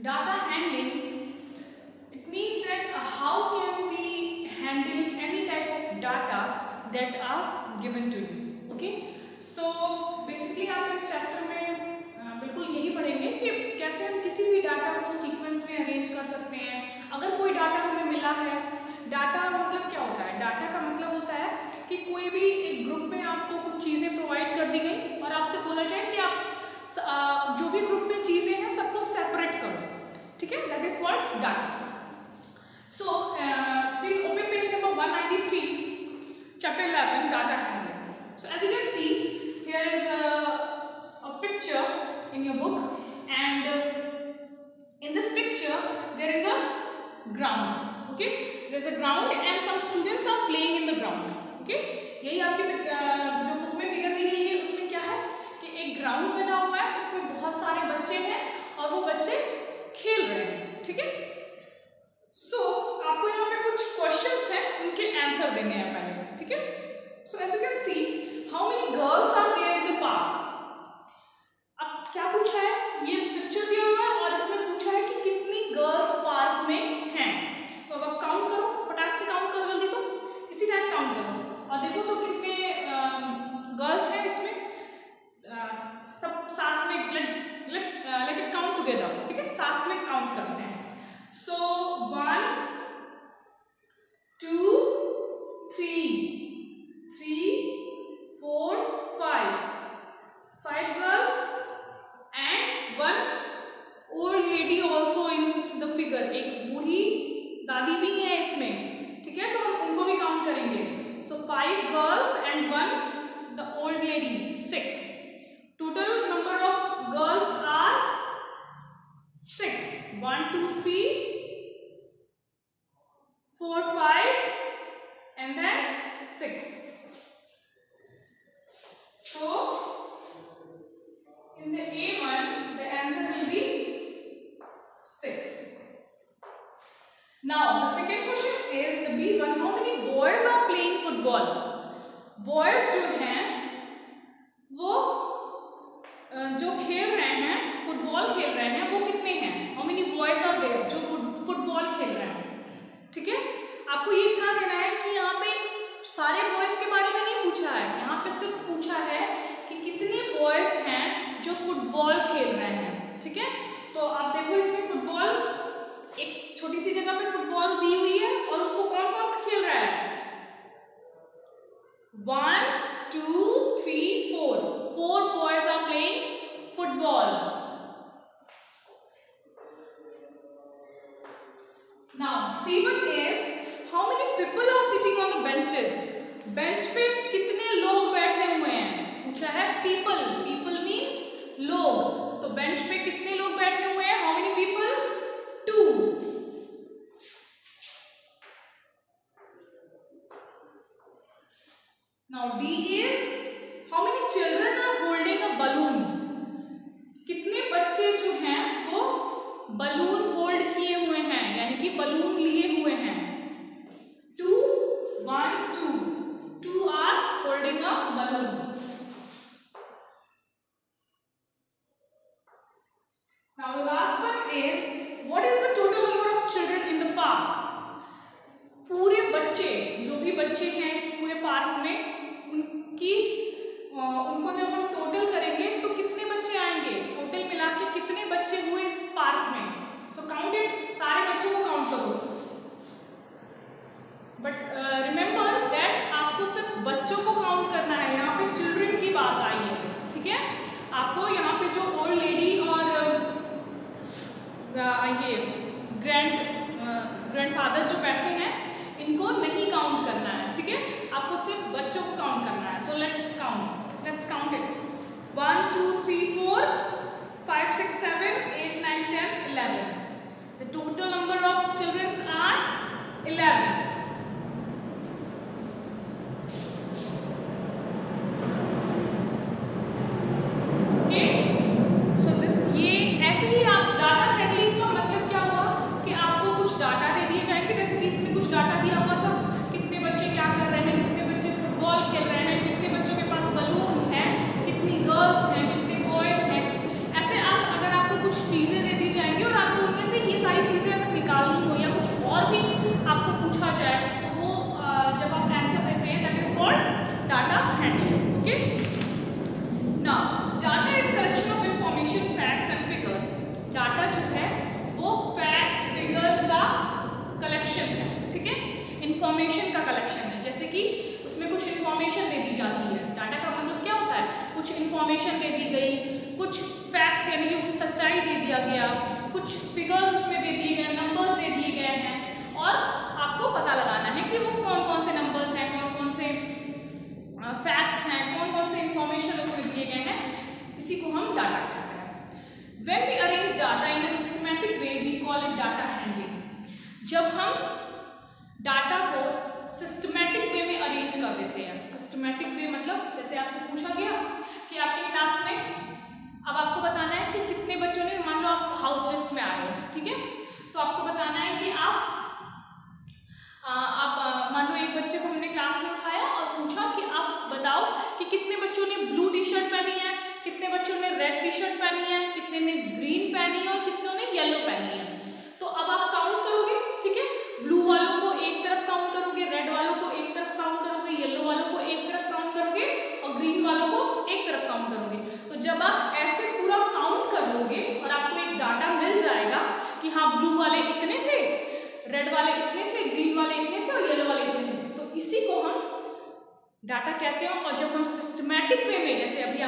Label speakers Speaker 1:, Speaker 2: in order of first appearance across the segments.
Speaker 1: Data handling, it means that how can we handle any type of data that are given to you. Okay, so basically आप इस chapter में बिल्कुल यही पढ़ेंगे कि कैसे हम किसी भी डाटा को सीक्वेंस में अरेंज कर सकते हैं। अगर कोई डाटा हमें मिला है, डाटा मतलब क्या होता है? डाटा का मतलब होता है कि कोई भी एक ग्रुप में आपको कुछ चीज़ें प्रोवाइड कर दी गई और आपसे बोला जाए कि आप जो भी ग्रुप में चीज़ें हैं सबको सेपरेट करो, ठीक है, that is called data. So please open page number 193, chapter 11, data handling. So as you can see, here is a picture in your book, and in this picture there is a ground. Okay, there is a ground and some students are playing in the ground. Okay, यही आपकी जो book में figure दी गई है उसमें क्या है कि एक ग्राउंड बना हुआ है, उसमें बहुत सारे बच्चे हैं और वो बच्चे खेल रहे हैं, ठीक है। सो आपको यहाँ पे कुछ क्वेश्चंस हैं, उनके आंसर देने हैं पहले, ठीक है। So as you can see, how many girls are there in the park. अब क्या पूछा है, ये पिक्चर दिया हुआ है और इसमें पूछा है कि कितनी गर्ल्स पार्क में हैं। तो अब आप काउंट करो, फटाक से काउंट करो जल्दी, तो इसी टाइम काउंट करो और देखो तो कितने गर्ल्स हैं इसमें। सब साथ में लेट इट काउंट टुगेदर, ठीक है, साथ में काउंट करते हैं। सो 1 2 3 4 5 girls and 1 old lady also in the figure. एक बूढ़ी दादी भी है इसमें, ठीक है, तो हम उनको भी काउंट करेंगे। सो 5 girls and 1 the old lady, 6। Total number of girls are 6. 1 2 3 4 5 and then 6. So in the A1 the answer will be 6. Now the second question is the B1. How many boys are playing football? Boys जो हैं वो जो खेल रहे हैं, football खेल रहे हैं, वो कितने हैं? How many boys are there जो फुटबॉल खेल रहे हैं, ठीक है। आपको ये ध्यान देना है कि यहाँ पे सारे बॉयज के बारे में नहीं पूछा है, यहाँ पे सिर्फ पूछा है कि कितने बॉयज हैं जो फुटबॉल खेल रहे हैं, ठीक है। तो आप देखो इसमें फुटबॉल, एक छोटी सी जगह पे फुटबॉल दी हुई है और उसको कौन कौन खेल रहा है? 1 2 3 4 boys are playing football. Now C1 is how many people are sitting on the benches. Bench पे कितने लोग बैठे हुए हैं पूछा है। people means लोग, तो बेंच पे कितने लोग बैठे हुए हैं? how many people? 2. Now D is how many children are holding a balloon. कितने बच्चे जो हैं वो बलून होल्ड किए हुए हैं, यानी कि बलून लिए हुए हैं। 2 1 2 are holding a balloon. Now the last one is what is the total number of children in the park. पूरे बच्चे, जो भी बच्चे हैं इस पूरे पार्क में, उनको जब हम टोटल करेंगे तो कितने बच्चे आएंगे? टोटल मिला के कितने बच्चे हुए इस पार्क में? सो काउंट इट, सारे बच्चों को काउंट करो। बट रिमेंबर दैट आपको सिर्फ बच्चों को काउंट करना है, यहाँ पे चिल्ड्रन की बात आई है, ठीक है। आपको यहाँ पे जो ओल्ड लेडी और ये ग्रैंडफादर जो बैठे हैं इनको नहीं काउंट करना है, ठीक है, आपको सिर्फ बच्चों को काउंट करना है। So let's count it. 1 2 3 4 5 6 7 8 9 10 11. The total number of children are 11. चीजें दे दी जाएंगी और आपको now data is collection of information, facts and figures. Data जो है वो फैक्ट्स फिगर्स का कलेक्शन है, ठीक है, इंफॉर्मेशन का कलेक्शन है। जैसे कि उसमें कुछ इंफॉर्मेशन दे दी जाती है। डाटा का मतलब क्या होता है, कुछ इंफॉर्मेशन दे दी गई, कुछ फैक्ट्स यानी कि कुछ सच्चाई दे दिया गया, कुछ फिगर्स उसमें दे दिए गए, नंबर्स दे दिए गए हैं, और आपको पता लगाना है कि वो कौन कौन से नंबर्स हैं, कौन कौन से फैक्ट्स हैं, कौन कौन से इंफॉर्मेशन उसमें दिए गए हैं। इसी को हम डाटा कहते हैं। When we arrange data in a systematic way we call it data handling. जब हम डाटा को सिस्टमैटिक वे में अरेंज कर देते हैं, सिस्टमैटिक वे मतलब जैसे आपसे पूछा गया कि आपकी क्लास में अब आपको बताना है कि कितने बच्चों ने, मान लो आप हाउस ड्रेस में आए हो, ठीक है, तो आपको बताना है कि आप मान लो एक बच्चे को हमने क्लास में उठाया और पूछा कि आप बताओ कि कितने बच्चों ने ब्लू टी शर्ट पहनी है, कितने बच्चों ने रेड टी शर्ट पहनी है, कितने ने ग्रीन पहनी है और कितनों ने येलो पहनी है। तो अब आप काउंट करोगे, ठीक है, ब्लू वालों को एक तरफ काउंट करोगे, रेड वालों को एक तरफ काउंट करोगे, येलो वालों को एक तरफ काउंट करोगे और ग्रीन वालों को एक तरफ काउंट करोगे। तो जब आप ऐसे पूरा काउंट कर लोगे और आपको एक डाटा मिल जाएगा कि हाँ ब्लू वाले इतने थे, रेड वाले इतने थे, ग्रीन वाले इतने थे और येलो वाले इतने थे, तो इसी को हम डाटा कहते हैं। और जब हम सिस्टमैटिक वे में, जैसे अभी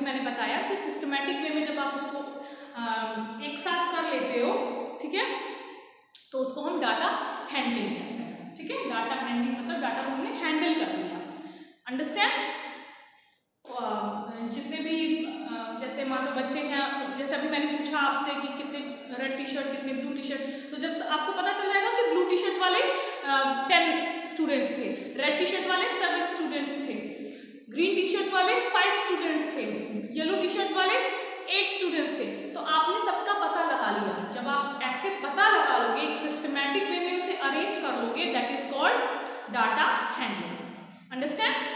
Speaker 1: मैंने बताया कि सिस्टमैटिक वे में जब आप उसको एक साथ कर लेते हो, ठीक है, तो उसको हम डाटा हैंडलिंग कहते हैं, ठीक है। डाटा हैंडलिंग मतलब डाटा को हमने हैंडल कर लिया, अंडरस्टैंड। जितने भी जैसे मान लो बच्चे हैं, जैसे अभी मैंने पूछा आपसे कि कितने रेड टी शर्ट, कितने ब्लू टी शर्ट, तो जब आपको पता चल जाएगा कि ब्लू टी शर्ट वाले 10 स्टूडेंट्स थे, रेड टी शर्ट वाले 7 स्टूडेंट्स थे, ग्रीन टी शर्ट वाले 5 स्टूडेंट्स थे, येलो टी शर्ट वाले 8 स्टूडेंट्स थे। तो आपने सबका पता लगा लिया। जब आप ऐसे पता लगा लोगे, एक सिस्टमैटिक वे में उसे अरेंज कर लोगे, that is called data handling, understand.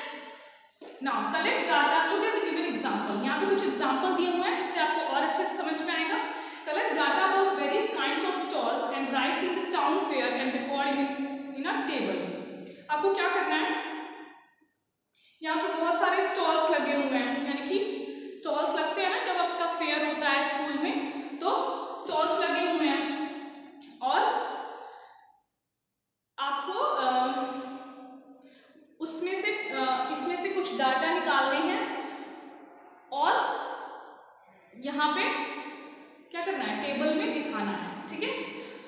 Speaker 1: Now collect data, look at the given example. यहाँ पे कुछ एग्जांपल दिए हुए हैं, इससे आपको और अच्छे से समझ में आएगा। Collect data about various kinds of stalls and rights in the town fair and record in a table. आपको क्या करना है, यहाँ पे बहुत सारे स्टॉल्स लगे हुए हैं, यानी कि स्टॉल्स लगते हैं ना जब आपका फेयर होता है स्कूल में, तो स्टॉल्स लगे हुए हैं और आपको इसमें से कुछ डाटा निकालने हैं और यहाँ पे क्या करना है, टेबल में दिखाना है, ठीक है।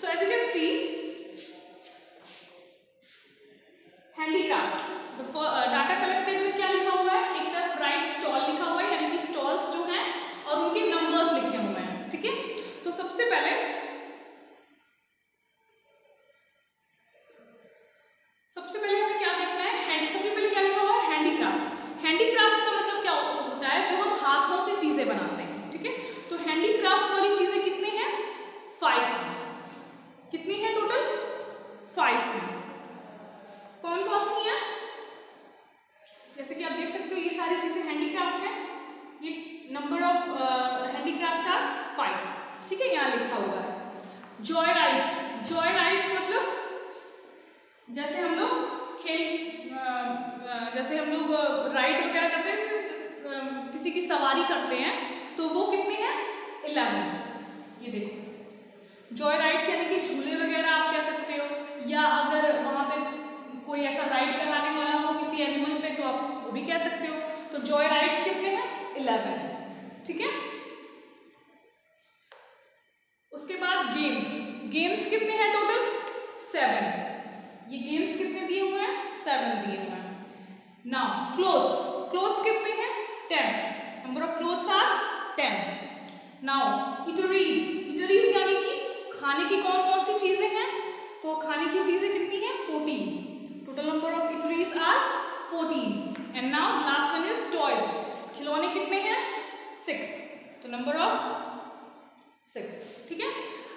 Speaker 1: So as you can see handicraft, data collected में क्या लिखा हुआ है, एक तरफ राइट स्टॉल लिखा हुआ है, यानी कि स्टॉल्स जो हैं और उनके नंबर्स लिखे हुए हैं, ठीक है। तो सबसे पहले हमें क्या देखना है, सबसे पहले क्या लिखा हुआ है, हैंडीक्राफ्ट। हैंडीक्राफ्ट का मतलब क्या होता है, जो हम हाथों से चीजें बनाते हैं, ठीक है। तो हैंडीक्राफ्ट वाली चीजें कितनी हैं, 5 हैं। कितनी है टोटल, 5 हैं। कौन कौन सी हैं, जैसे कि आप देख सकते हो ये सारी चीजें हैंडीक्राफ्ट हैं, ये नंबर ऑफ हैंडीक्राफ्ट आर 5, ठीक है, यहाँ लिखा हुआ है। जॉय राइड्स, जॉय राइड्स मतलब जैसे हम लोग जैसे हम लोग राइड वगैरह करते हैं, किसी की सवारी करते हैं, तो वो कितनी है, 11। ये देखो जॉय राइड्स यानी कि झूले वगैरह आप कह सकते हो, या अगर वहाँ पे कोई ऐसा राइड कराने वाला हो किसी एनिमल पे तो आप वो भी कह सकते हो। तो जॉय राइड्स कितने हैं, 11, ठीक है। उसके बाद गेम्स, गेम्स कितने हैं टोटल, 7। ये गेम्स कितने दिए हुए हैं, 7 दिए हुए हैं। नाउ क्लोथ्स, क्लोथ्स कितने हैं, 10, number of clothes are 10। Now eateries, eateries यानी कि खाने की कौन कौन सी चीजें हैं, तो खाने की चीजें कितनी हैं, 14, total number of eateries are 14। And now last one is toys, खिलौने कितने हैं, 6, तो नंबर ऑफ 6, ठीक है।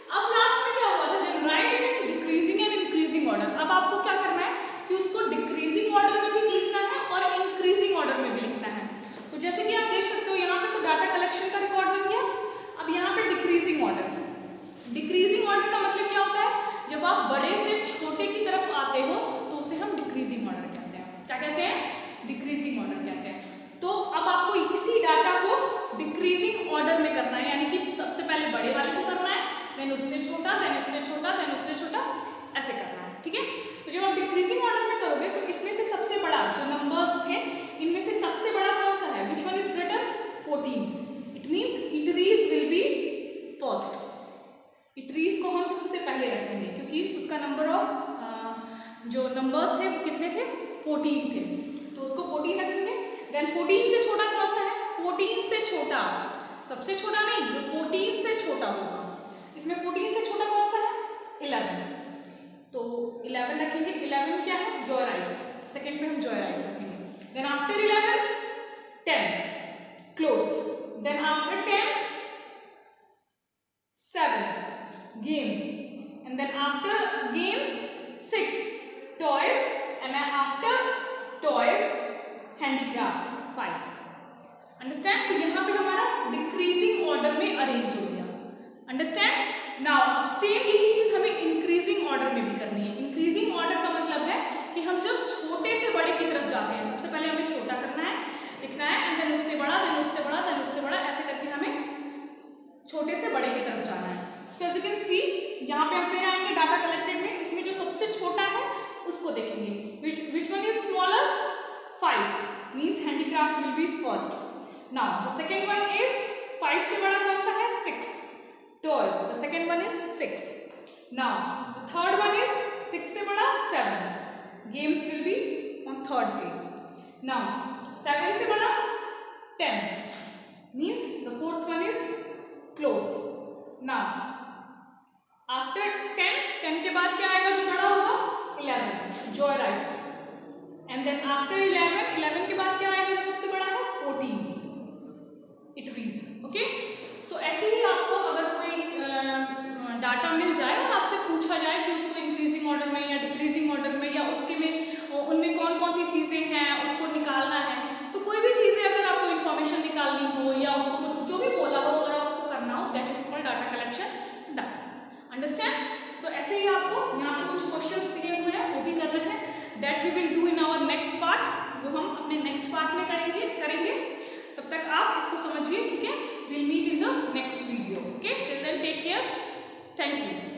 Speaker 1: अब लास्ट में क्या हुआ था, then write in decreasing and increasing order. अब आपको क्या करना है कि उसको डिक्रीजिंग ऑर्डर में भी लिखना है और इंक्रीजिंग ऑर्डर में भी लिखना है। तो जैसे कि आप देख सकते हो यहाँ पे तो डाटा कलेक्शन का रिकॉर्ड बन गया। अब यहाँ पे डिक्रीजिंग ऑर्डर, डिक्रीजिंग ऑर्डर का मतलब क्या होता है, जब आप बड़े से छोटे की तरफ आते हो तो उसे हम डिक्रीजिंग ऑर्डर कहते हैं। क्या कहते हैं, डिक्रीजिंग ऑर्डर कहते हैं। तो देन उससे छोटा, देन उससे छोटा, देन उससे छोटा, ऐसे करना है, ठीक है। तो जब आप डिक्रीजिंग ऑर्डर में करोगे तो इसमें से सबसे बड़ा जो नंबर्स थे इनमें से सबसे बड़ा कौन सा है, which one is greater, 14। It means eateries will be first. Eateries को हम सबसे पहले रखेंगे क्योंकि उसका नंबर ऑफ जो नंबर्स थे वो कितने थे, 14 थे, तो उसको 14 रखेंगे। देन 14 से छोटा कौन सा है, 14 से छोटा, सबसे छोटा नहीं, जो 14 से छोटा होगा। इसमें 14 से छोटा कौन सा है, 11, तो 11 रखेंगे। 11 क्या है, जॉयराइड्स, सेकंड में हम जॉयराइड्स रखेंगे। Then after 11 10 clothes, then after 10 7 games, and then after games 6 toys, and then after toys handicraft 5। Understand. तो यहाँ पे हमारा डिक्रीजिंग ऑर्डर में अरेंज हो गया। अंडरस्टैंड। नाउ अब सेम यही चीज हमें इंक्रीजिंग ऑर्डर में भी करनी है। इंक्रीजिंग ऑर्डर का मतलब है कि हम जब छोटे से बड़े की तरफ जाते हैं, सबसे पहले हमें छोटा करना है, लिखना है, एंड देन उससे बड़ा, देन उससे बड़ा, देन उससे बड़ा, ऐसे करके हमें छोटे से बड़े की तरफ जाना है। So as you can see यहाँ पे हम फिर आएंगे डाटा कलेक्टेड में, इसमें जो सबसे छोटा है उसको देखेंगे, which one is smaller, 5 means handicraft will be first. Now the second one is 5 से बड़ा कौन सा है, 6 toys, the second one is 6. Now the third one is 6 से बड़ा 7, games will be on third place. Now 7 से बड़ा 10 means the fourth one is clothes. Now after 10 के बाद क्या आएगा जो बड़ा होगा, 11 joyrides, and then after 11 के बाद क्या आएगा जो सबसे बड़ा है, 14 इटरीज। ओके, तो ऐसे ही आपको अगर कोई डाटा मिल जाए और आपसे पूछा जाए कि उसको इंक्रीजिंग ऑर्डर में या डिक्रीजिंग ऑर्डर में या उसके में उनमें कौन कौन सी चीज़ें हैं उसको निकालना है, तो कोई भी चीज़ें अगर आपको इन्फॉर्मेशन निकालनी हो या उसको कुछ जो भी बोला हो अगर आपको करना हो, that is called data collection data. Understand. तो ऐसे ही आपको यहाँ पे कुछ क्वेश्चंस दिए हुए हैं वो भी करना है, that we will do in our next part, वो हम अपने नेक्स्ट पार्ट में करेंगे। तब तक आप इसको समझिए, ठीक है। Will meet in the next video. Okay, till then take care, thank you.